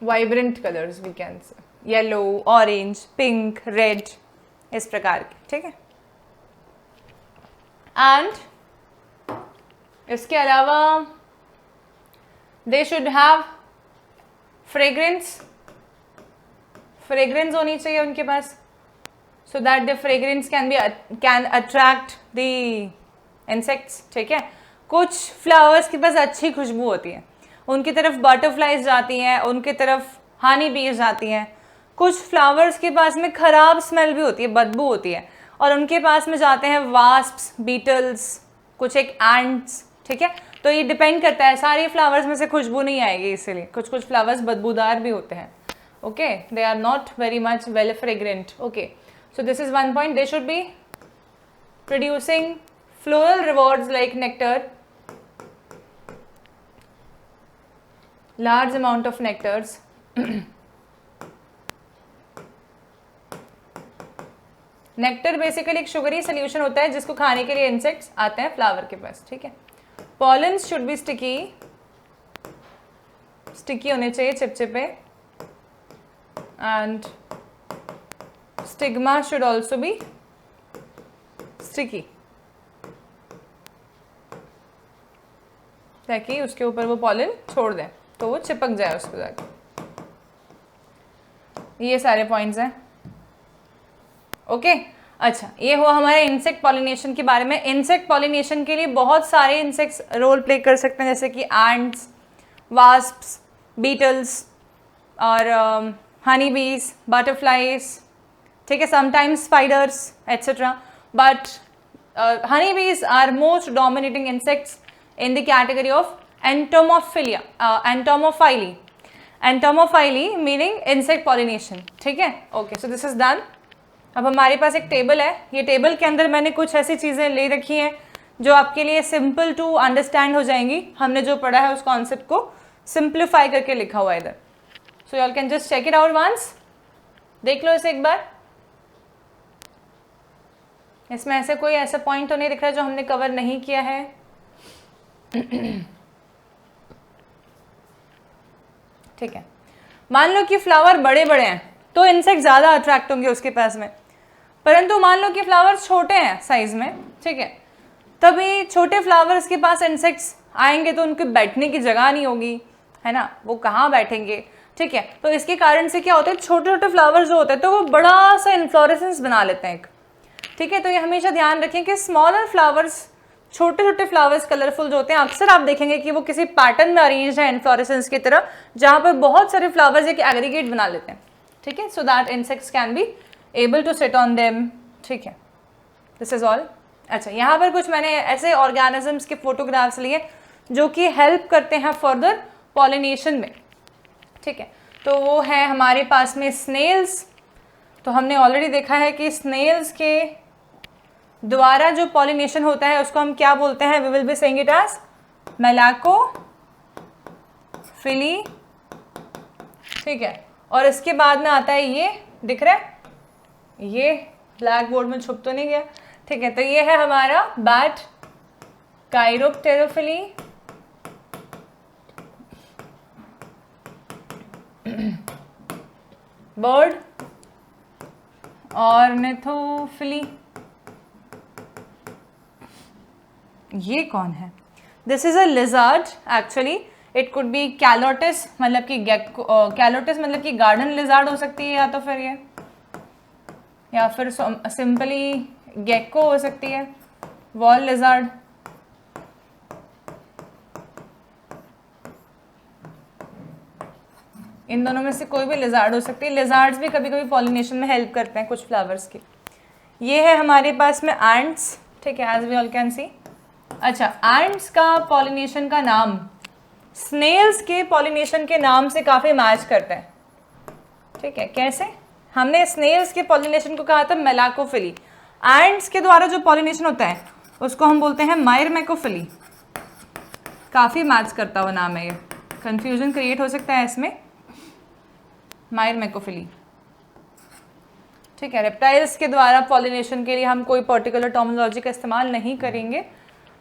S1: vibrant colours we can say, yellow, orange, pink, red, इस प्रकार के, ठीक है। एंड इसके अलावा दे शुड हैव फ्रेग्रेंस होनी चाहिए उनके पास, so that the fragrance can attract the insects, ठीक है। कुछ फ्लावर्स के पास अच्छी खुशबू होती है, उनकी तरफ बटरफ्लाइज जाती हैं, उनकी तरफ हनी बीज जाती हैं। कुछ फ्लावर्स के पास में खराब स्मेल भी होती है, बदबू होती है, और उनके पास में जाते हैं वास्प्स, बीटल्स, कुछ एक एंट्स, ठीक है। तो ये डिपेंड करता है, सारे फ्लावर्स में से खुशबू नहीं आएगी, इसीलिए कुछ फ्लावर्स बदबूदार भी होते हैं, okay, they are not very much well fragrant, okay. So this is one point, they should be producing floral rewards like nectar, large amount of nectars nectar basically एक शुगरी सोल्यूशन होता है जिसको खाने के लिए इंसेक्ट्स आते हैं flower के पास, ठीक है। पॉलन्स शुड बी स्टिकी होने चाहिए, चिपचिपे, and stigma should also be sticky, ताकि उसके ऊपर वो पॉलन छोड़ दें तो वो चिपक जाए उसको जाके। ये सारे पॉइंट्स हैं, ओके। अच्छा, ये हुआ हमारे इंसेक्ट पॉलिनेशन के बारे में। इंसेक्ट पॉलिनेशन के लिए बहुत सारे इंसेक्ट्स रोल प्ले कर सकते हैं, जैसे कि एंट्स, वास्प्स, बीटल्स और हनी बीज, बटरफ्लाइज, ठीक है, sometimes spiders etcetera, but honey bees are most dominating insects in the category of entomophilia, entomophily meaning insect pollination, ठीक है, okay. So this is done. अब हमारे पास एक टेबल है, ये टेबल के अंदर मैंने कुछ ऐसी चीज़ें ले रखी हैं जो आपके लिए सिंपल टू अंडरस्टैंड हो जाएंगी। हमने जो पढ़ा है उस कॉन्सेप्ट को सिंप्लीफाई करके लिखा हुआ है इधर, so you all can just check it out once, देख लो इसे एक बार। इसमें ऐसे कोई ऐसा पॉइंट तो नहीं दिख रहा जो हमने कवर नहीं किया है। ठीक है, मान लो कि फ्लावर बड़े बड़े हैं तो इंसेक्ट ज़्यादा अट्रैक्ट होंगे उसके पास में, परंतु मान लो कि फ्लावर्स छोटे हैं साइज में, ठीक है, तभी छोटे फ्लावर्स के पास इंसेक्ट्स आएंगे तो उनके बैठने की जगह नहीं होगी, है ना, वो कहाँ बैठेंगे, ठीक है। तो इसके कारण से क्या होता है, छोटे छोटे फ्लावर्स जो होते हैं तो वो बड़ा सा इन्फ्लोरेसेंस बना लेते हैं एक, ठीक है। तो ये हमेशा ध्यान रखें कि स्मॉलर फ्लावर्स, छोटे छोटे फ्लावर्स कलरफुल जो होते हैं, अक्सर आप देखेंगे कि वो किसी पैटर्न में अरेंज है इन्फ्लोरेसेंस की तरह, जहाँ पर बहुत सारे फ्लावर्स एक एग्रीगेट बना लेते हैं, ठीक है, so that insects can be able to sit on them, ठीक है। This is all. अच्छा, यहाँ पर कुछ मैंने ऐसे ऑर्गेनिजम्स के फोटोग्राफ्स लिए जो कि हेल्प करते हैं फर्दर पॉलिनेशन में, ठीक है। तो वो है हमारे पास में स्नेल्स। तो हमने ऑलरेडी देखा है कि स्नेल्स के द्वारा जो पॉलिनेशन होता है उसको हम क्या बोलते हैं, we will be saying it as malacophily, ठीक है। और इसके बाद में आता है ये, दिख रहा है, ये ब्लैक बोर्ड में छुप तो नहीं गया, ठीक है। तो ये है हमारा बैट काइरोप्टेरोफिली, बर्ड ऑर्निथोफिली। ये कौन है, this is a lizard actually, it could be Calotes, मतलब कि कैलोटिस मतलब कि गार्डन लिजार्ड हो सकती है, या तो फिर ये, या फिर सिंपली गेक्को हो सकती है, वॉल लिजार्ड। इन दोनों में से कोई भी लिजार्ड हो सकती है। लिजार्ड्स भी कभी कभी पॉलिनेशन में हेल्प करते हैं कुछ फ्लावर्स की। ये है हमारे पास में एंट्स, ठीक है, as we all can see. अच्छा, एंट्स का पॉलिनेशन का नाम स्नेल्स के पॉलिनेशन के नाम से काफ़ी मैच करता है, ठीक है। कैसे, हमने स्नेल्स के पॉलिनेशन को कहा था मेलाकोफिली, एंट्स के द्वारा जो पॉलिनेशन होता है उसको हम बोलते हैं मायरमेकोफिली। काफ़ी मैच करता हुआ नाम है, ये कंफ्यूजन क्रिएट हो सकता है इसमें, मायरमेकोफिली, ठीक है। रेप्टाइल्स के द्वारा पॉलिनेशन के लिए हम कोई पर्टिकुलर टर्मिनोलॉजी का इस्तेमाल नहीं करेंगे,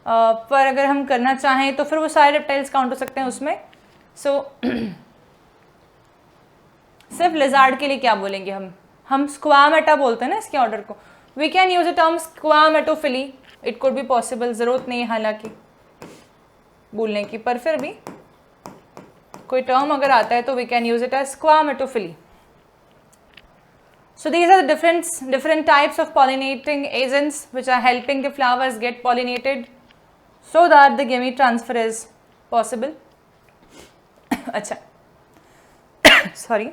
S1: पर अगर हम करना चाहें तो फिर वो सारे रेप्टाइल्स काउंट हो सकते हैं उसमें। सिर्फ लिजार्ड के लिए क्या बोलेंगे हम स्क्वामेटा बोलते हैं ना इसके ऑर्डर को। We can use the term squamatophily, it could be possible, ज़रूरत नहीं है हालांकि बोलने की, पर फिर भी कोई टर्म अगर आता है तो we can use it as squamatophily. So these are the different types of pollinating agents which are helping the flowers get pollinated so that the gamete transfer is possible. अच्छा, sorry.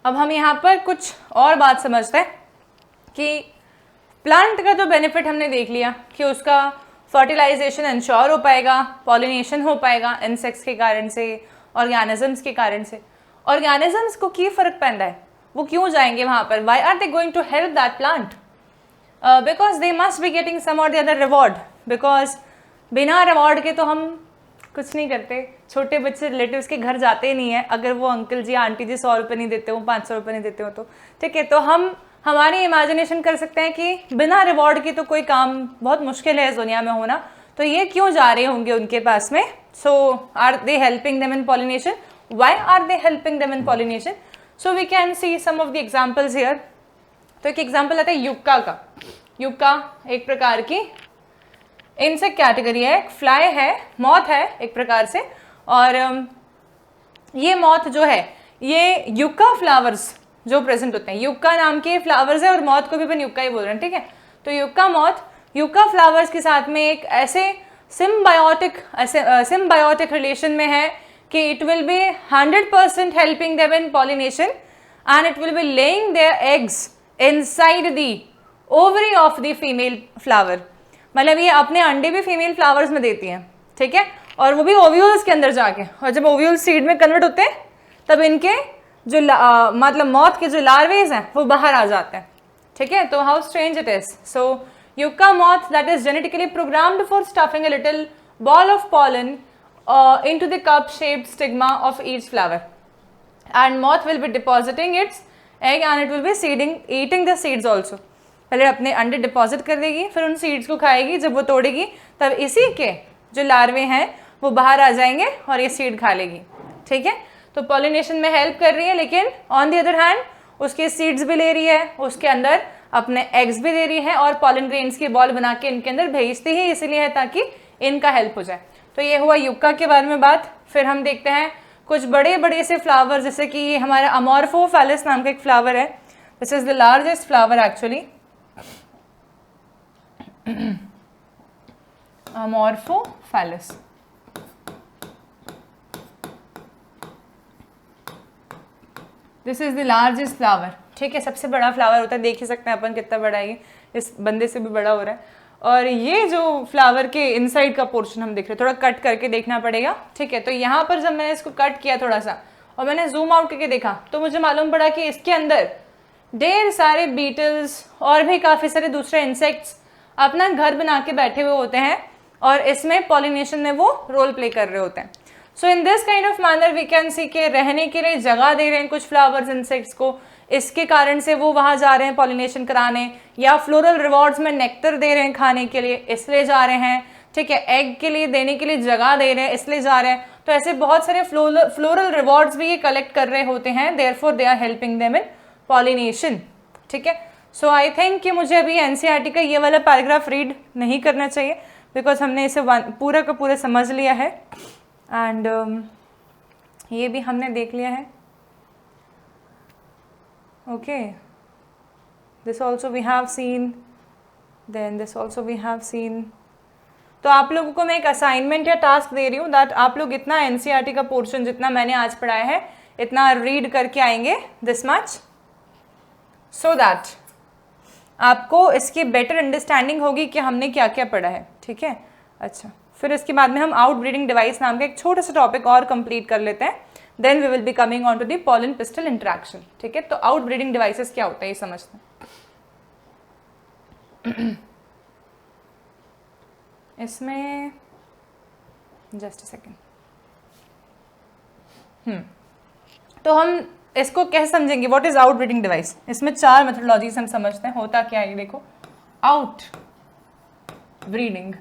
S1: अब हम यहाँ पर कुछ और बात समझते हैं कि प्लांट का जो बेनिफिट हमने देख लिया कि उसका फर्टिलाइजेशन इंश्योर हो पाएगा, पॉलिनेशन हो पाएगा इंसेक्ट्स के कारण से, ऑर्गेनिजम्स के कारण से। ऑर्गेनिजम्स को की फर्क पैदा है, वो क्यों जाएंगे वहाँ पर, why are they going to help that plant, because they must be getting some और द अदर रिवॉर्ड, बिकॉज बिना रिवॉर्ड के तो हम कुछ नहीं करते। छोटे बच्चे रिलेटिव्स के घर जाते ही नहीं है अगर वो अंकल जी आंटी जी 100 रुपये नहीं देते हो, 500 रुपये नहीं देते हो तो, ठीक है। तो हम हमारी इमेजिनेशन कर सकते हैं कि बिना रिवॉर्ड की तो कोई काम बहुत मुश्किल है इस दुनिया में होना, तो ये क्यों जा रहे होंगे उनके पास में। So are they helping them in pollination, why are they helping them in pollination, so we can see some of the examples here. तो एक एग्जाम्पल आता है युक्का का। युक्का एक प्रकार की इंसेक्ट कैटेगरी है, एक फ्लाई है, मॉथ है एक प्रकार से, और ये मॉथ जो है ये युक्का फ्लावर्स जो प्रेजेंट होते हैं, युक्का नाम के फ्लावर्स है और मॉथ को भी अपन युक्का ही बोल रहे हैं, ठीक है। तो युक्का मॉथ युक्का फ्लावर्स के साथ में एक ऐसे सिम्बायोटिक रिलेशन में है कि it will B 100% helping them in pollination and it will B laying their eggs inside the ovary of the female flower, मतलब ये अपने अंडे भी फीमेल फ्लावर्स में देती हैं, ठीक है, और वो भी ओव्यूल्स के अंदर जाके, और जब ओव्यूल सीड में कन्वर्ट होते हैं तब इनके जो मतलब मॉथ के जो लार्वेज हैं वो बाहर आ जाते हैं, ठीक है। तो how strange it is. So yucca moth that is genetically programmed for stuffing a little ball of pollen into the cup shaped stigma of each flower and moth will be depositing it's egg and it will be eating the seeds also. पहले अपने अंडे deposit कर देगी, फिर उन seeds को खाएगी, जब वो तोड़ेगी तब इसी के जो लार्वे हैं वो बाहर आ जाएंगे और ये सीड खा लेगी, ठीक है। तो पॉलिनेशन में हेल्प कर रही है, लेकिन ऑन द अदर हैंड उसके सीड्स भी ले रही है, उसके अंदर अपने एग्स भी दे रही है और पॉलन ग्रेन्स की बॉल बना के इनके अंदर भेजती ही इसलिए है ताकि इनका हेल्प हो जाए। तो ये हुआ युक्का के बारे में बात। फिर हम देखते हैं कुछ बड़े बड़े से फ्लावर, जैसे कि हमारा अमोर्फोफैलस नाम का एक फ्लावर है। This is the largest flower actually, Amorphophallus. This is the largest flower, ठीक है, सबसे बड़ा फ्लावर होता है। देख ही सकते हैं अपन कितना बड़ा है, ये इस बंदे से भी बड़ा हो रहा है। और ये जो फ्लावर के इनसाइड का पोर्शन हम देख रहे हैं, थोड़ा कट करके देखना पड़ेगा, ठीक है। तो यहाँ पर जब मैंने इसको कट किया थोड़ा सा और मैंने जूम आउट करके देखा तो मुझे मालूम पड़ा कि इसके अंदर ढेर सारे बीटल्स और भी काफ़ी सारे दूसरे इंसेक्ट्स अपना घर बना के बैठे हुए होते हैं और इसमें पॉलिनेशन में वो रोल प्ले कर रहे होते हैं। So in this kind of manner we can see के रहने के लिए जगह दे रहे हैं कुछ फ्लावर्स इंसेक्ट्स को, इसके कारण से वो वहाँ जा रहे हैं पॉलिनेशन कराने, या फ्लोरल रिवॉर्ड्स में नेक्टर दे रहे हैं खाने के लिए इसलिए जा रहे हैं, ठीक है, एग के लिए देने के लिए जगह दे रहे हैं इसलिए जा रहे हैं। तो ऐसे बहुत सारे फ्लोरल रिवॉर्ड्स भी ये कलेक्ट कर रहे होते हैं, therefore they are helping them in pollination, ठीक है। सो आई थिंक कि मुझे अभी एनसीईआरटी का ये वाला पैराग्राफ रीड नहीं करना चाहिए बिकॉज हमने इसे पूरा का पूरा समझ लिया है एंड ये भी हमने देख लिया है। Okay, this also we have seen, then this also we have seen. तो आप लोगों को मैं एक असाइनमेंट या टास्क दे रही हूँ दैट आप लोग इतना एनसीईआरटी का पोर्शन जितना मैंने आज पढ़ाया है इतना रीड करके आएंगे, दिस मच, सो दैट आपको इसकी बेटर अंडरस्टैंडिंग होगी कि हमने क्या क्या पढ़ा है, ठीक है। अच्छा, फिर इसके बाद में हम आउट ब्रीडिंग डिवाइस नाम का एक छोटा सा टॉपिक और कंप्लीट कर लेते हैं, then we will be coming on to the pollen pistil interaction, ठीक है। तो आउट ब्रीडिंग डिवाइसेस क्या होता है ये समझते हैं। इसमें जस्ट अ सेकेंड, तो हम इसको कैसे समझेंगे, what is out breeding device. इसमें 4 मेथोडोलॉजीज हम समझते हैं, होता क्या है देखो। आउट ब्रीडिंग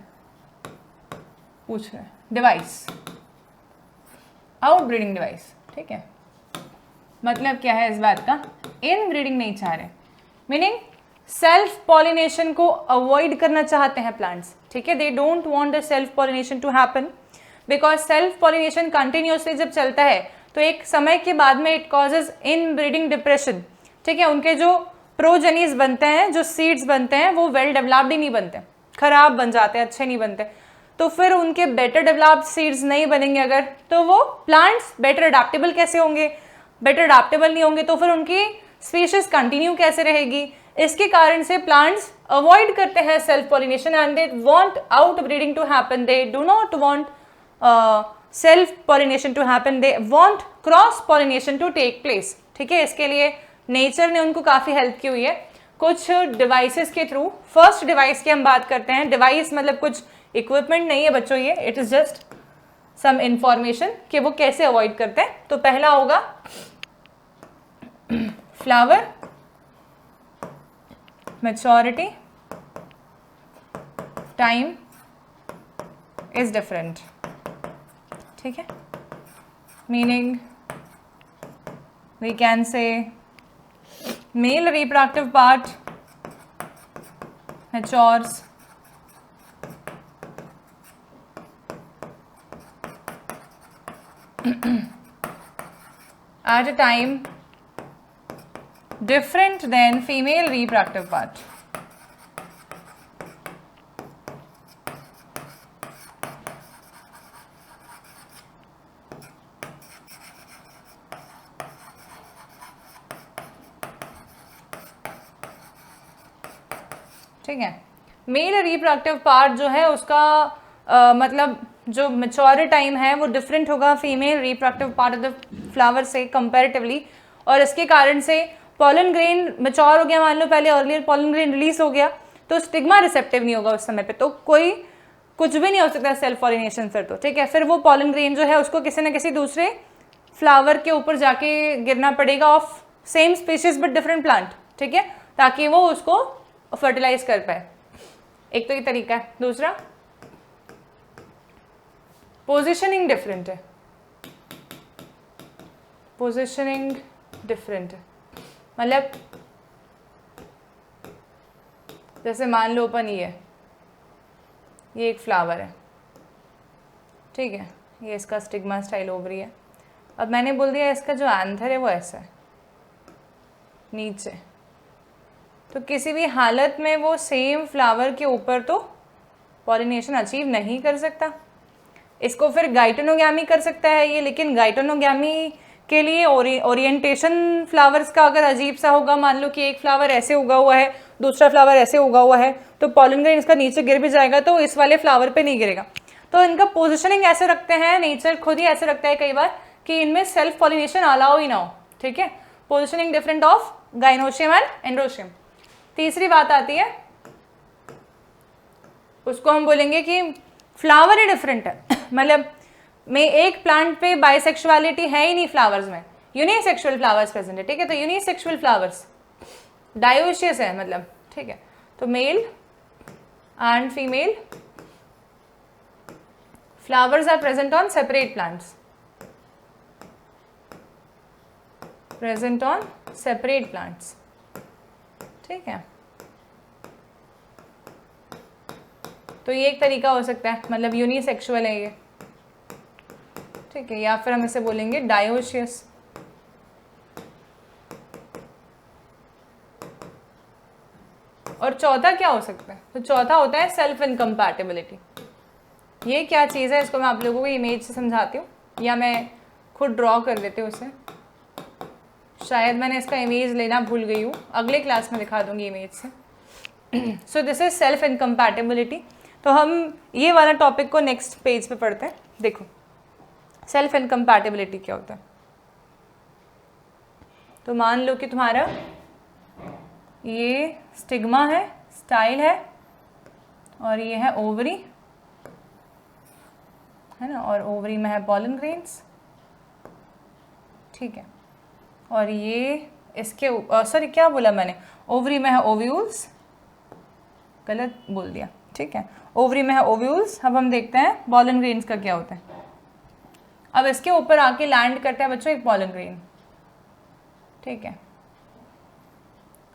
S1: पूछ रहे हैं डिवाइस, आउट ब्रीडिंग डिवाइस, ठीक है। मतलब क्या है इस बात का, इन ब्रीडिंग नहीं चाह रहे, मीनिंग सेल्फ पॉलिनेशन को अवॉइड करना चाहते हैं प्लांट्स, ठीक है। They don't want the self pollination to happen because self pollination continuously जब चलता है तो एक समय के बाद में it causes inbreeding depression, ठीक है। उनके जो प्रोजेनीज बनते हैं, जो सीड्स बनते हैं वो वेल डेवलप्ड ही नहीं बनते, खराब बन जाते हैं, अच्छे नहीं बनते। तो फिर उनके बेटर डेवलप्ड सीड्स नहीं बनेंगे अगर, तो वो प्लांट्स बेटर अडेप्टेबल कैसे होंगे, बेटर अडेप्टेबल नहीं होंगे तो फिर उनकी स्पीशीज कंटिन्यू कैसे रहेगी। इसके कारण से प्लांट्स अवॉइड करते हैं self pollination and they want outbreeding to happen, they do not want self pollination to happen, they want cross pollination to take place, ठीक है। इसके लिए नेचर ने उनको काफ़ी हेल्प की हुई है कुछ डिवाइसेस के थ्रू। फर्स्ट डिवाइस की हम बात करते हैं, डिवाइस मतलब कुछ इक्विपमेंट नहीं है बच्चों, ये it is just some information कि वो कैसे अवॉइड करते हैं। तो पहला होगा flower maturity time is different, ठीक है। Meaning we can say male reproductive part matures at a time different than female reproductive part. ठीक है, मेल रिप्रोडक्टिव पार्ट जो है उसका मतलब जो मैच्योर टाइम है वो डिफरेंट होगा female reproductive part of the flower से कंपैरेटिवली, और इसके कारण से पॉलन ग्रेन मैच्योर हो गया, मान लो पहले अर्लियर पॉलन ग्रेन रिलीज हो गया तो स्टिग्मा रिसेप्टिव नहीं होगा उस समय पे, तो कोई कुछ भी नहीं हो सकता सेल्फ पॉलिनेशन फिर तो, ठीक है। फिर वो पॉलन ग्रेन जो है उसको किसी न किसी दूसरे फ्लावर के ऊपर जाके गिरना पड़ेगा of same species but different plant, ठीक है, ताकि वो उसको फर्टिलाइज कर पाए। एक तो ये तरीका है। दूसरा पोजिशनिंग डिफरेंट है, पोजिशनिंग डिफरेंट है। मतलब जैसे मान लो अपन ये एक फ्लावर है, ठीक है, ये इसका स्टिग्मा स्टाइल ओवरी है। अब मैंने बोल दिया इसका जो एंथर है वो ऐसा है नीचे, तो किसी भी हालत में वो सेम फ्लावर के ऊपर तो पॉलिनेशन अचीव नहीं कर सकता। इसको फिर गाइटोनोगैमी कर सकता है ये, लेकिन गाइटोनोगैमी के लिए ओरिएंटेशन फ्लावर्स का अगर अजीब सा होगा, मान लो कि एक फ्लावर ऐसे उगा हुआ है, दूसरा फ्लावर ऐसे उगा हुआ है, तो पॉलन ग्रेन इसका नीचे गिर भी जाएगा तो इस वाले फ्लावर पे नहीं गिरेगा। तो इनका पोजिशनिंग ऐसे रखते हैं, नेचर खुद ही ऐसे रखता है कई बार कि इनमें सेल्फ पॉलिनेशन अलाउ ही ना हो, ठीक है। Positioning different of gynoecium and androecium. तीसरी बात आती है, उसको हम बोलेंगे कि फ्लावर ही डिफरेंट है। मतलब में एक प्लांट पे बाइसेक्सुअलिटी है ही नहीं फ्लावर्स में, यूनिसेक्सुअल फ्लावर्स प्रेजेंट है, ठीक है। तो यूनिसेक्सुअल फ्लावर्स डायोशियस है मतलब, ठीक है। तो male and female flowers are present on separate plants, present on separate plants, ठीक है। तो ये एक तरीका हो सकता है, मतलब यूनिसेक्सुअल है ये, ठीक है। या फिर हम इसे बोलेंगे डायोशियस। और चौथा क्या हो सकता है? तो चौथा होता है सेल्फ इनकम्पैटिबिलिटी। ये क्या चीज़ है, इसको मैं आप लोगों को इमेज से समझाती हूँ, या मैं खुद ड्रॉ कर देती हूँ उसे। शायद मैंने इसका इमेज लेना भूल गई हूँ, अगले क्लास में दिखा दूंगी इमेज से। सो दिस इज सेल्फ इनकम्पैटिबिलिटी। तो हम ये वाला टॉपिक को नेक्स्ट पेज पे पढ़ते हैं। देखो सेल्फ इनकम्पैटिबिलिटी क्या होता है। तो मान लो कि तुम्हारा ये स्टिग्मा है, स्टाइल है, और ये है ओवरी, है ना, और ओवरी में है पॉलन ग्रेन्स, ठीक है। और ये इसके सॉरी क्या बोला मैंने, ओवरी में है ओव्यूल्स, गलत बोल दिया, ठीक है। ओवरी में है ओव्यूल्स। अब हम देखते हैं पॉलन ग्रेन्स का क्या होता है। अब इसके ऊपर आके लैंड करता है बच्चों एक पॉलन ग्रेन, ठीक है,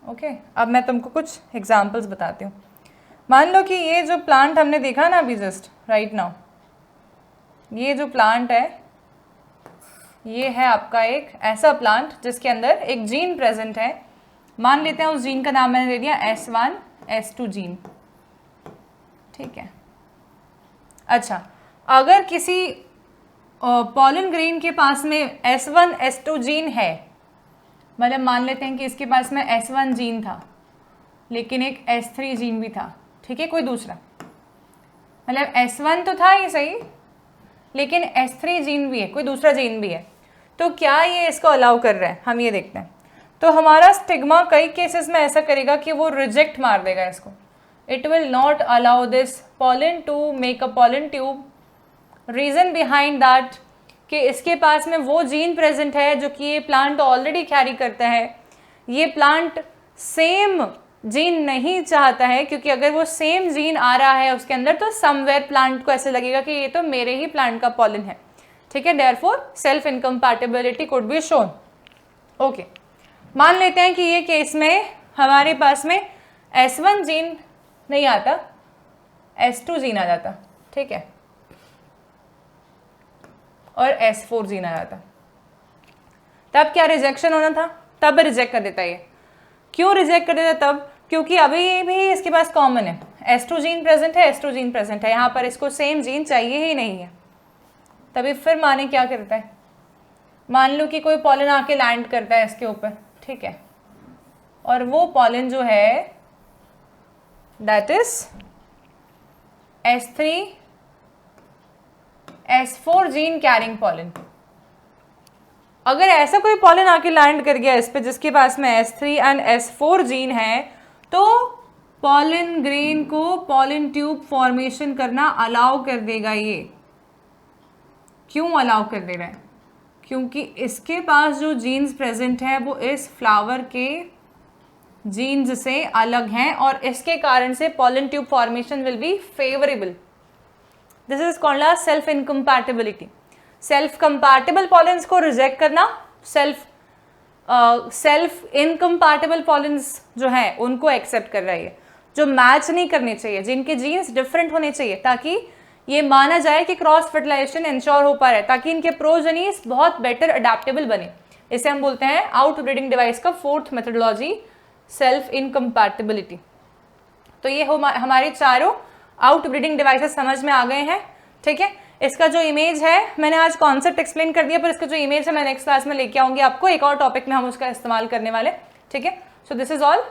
S1: ओके। अब मैं तुमको कुछ एग्जांपल्स बताती हूँ। मान लो कि ये जो प्लांट हमने देखा ना अभी जस्ट राइट नाउ, ये जो प्लांट है ये है आपका एक ऐसा प्लांट जिसके अंदर एक जीन प्रेजेंट है। मान लेते हैं उस जीन का नाम मैंने दे दिया S1 S2 जीन, ठीक है। अच्छा, अगर किसी पॉलन ग्रेन के पास में S1 S2 जीन है, मतलब मान लेते हैं कि इसके पास में S1 जीन था लेकिन एक S3 जीन भी था, ठीक है, कोई दूसरा, मतलब S1 तो था ये सही, लेकिन S3 जीन भी है, कोई दूसरा जीन भी है, तो क्या ये इसको अलाउ कर रहा है, हम ये देखते हैं। तो हमारा स्टिग्मा कई केसेस में ऐसा करेगा कि वो रिजेक्ट मार देगा इसको, it will not allow this pollen to make a pollen tube. Reason behind that कि इसके पास में वो जीन प्रेजेंट है जो कि ये प्लांट ऑलरेडी कैरी करता है। ये प्लांट सेम जीन नहीं चाहता है, क्योंकि अगर वो सेम जीन आ रहा है उसके अंदर तो समवेयर प्लांट को ऐसे लगेगा कि ये तो मेरे ही प्लांट का पॉलन है, ठीक है। Therefore self incompatibility could be shown, okay. मान लेते हैं कि ये केस में हमारे पास में S1 जीन नहीं आता, S2 जीन आ जाता, ठीक है, और S4 जीन आ जाता, तब क्या रिजेक्शन होना था, तब रिजेक्ट कर देता ये। क्यों रिजेक्ट कर देता तब? क्योंकि अभी भी इसके पास कॉमन है, S2 जीन प्रेजेंट है, S2 जीन प्रेजेंट है, यहाँ पर इसको सेम जीन चाहिए ही नहीं है। तभी फिर माने क्या करता है, मान लो कि कोई पॉलन आके लैंड करता है इसके ऊपर, ठीक है, और वो पॉलन जो है that is S3 S4 gene carrying pollen. अगर ऐसा कोई पॉलन आके लैंड कर गया इस पे जिसके पास में S3 एंड S4 जीन है, तो पॉलन ग्रेन को पॉलन ट्यूब फॉर्मेशन करना अलाउ कर देगा ये। क्यों अलाउ कर दे रहा है? क्योंकि इसके पास जो जीन्स प्रेजेंट है वो इस फ्लावर के जीन्स से अलग हैं और इसके कारण से pollen tube formation will be favourable. This is called as self incompatibility. Self compatible pollens को रिजेक्ट करना, सेल्फ इनकम्पैटिबल पॉलेंस जो है उनको एक्सेप्ट कर रही है, जो मैच नहीं करने चाहिए, जिनके जीन्स डिफरेंट होने चाहिए, ताकि ये माना जाए कि क्रॉस फर्टिलाइजेशन इंश्योर हो पा रहा है, ताकि इनके प्रोजेनीज बहुत बेटर अडेप्टेबल बने। इसे हम बोलते हैं आउट ब्रीडिंग डिवाइस का फोर्थ मेथोडोलॉजी, सेल्फ इनकम्पैटिबिलिटी। तो ये हमारे चारों आउट ब्रीडिंग डिवाइसेस समझ में आ गए हैं, ठीक है। इसका जो इमेज है, मैंने आज कॉन्सेप्ट एक्सप्लेन कर दिया, पर इसका जो इमेज है मैं नेक्स्ट क्लास में लेके आऊंगी आपको, एक और टॉपिक में हम उसका इस्तेमाल करने वाले, ठीक है। So this is all.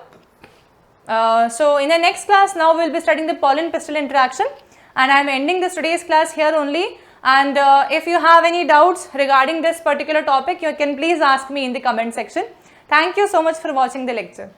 S1: So in the next class now we will be studying the pollen pistil interaction, and I am ending this today's class here only. And if you have any doubts regarding this particular topic, you can please ask me in the comment section. Thank you so much for watching the lecture.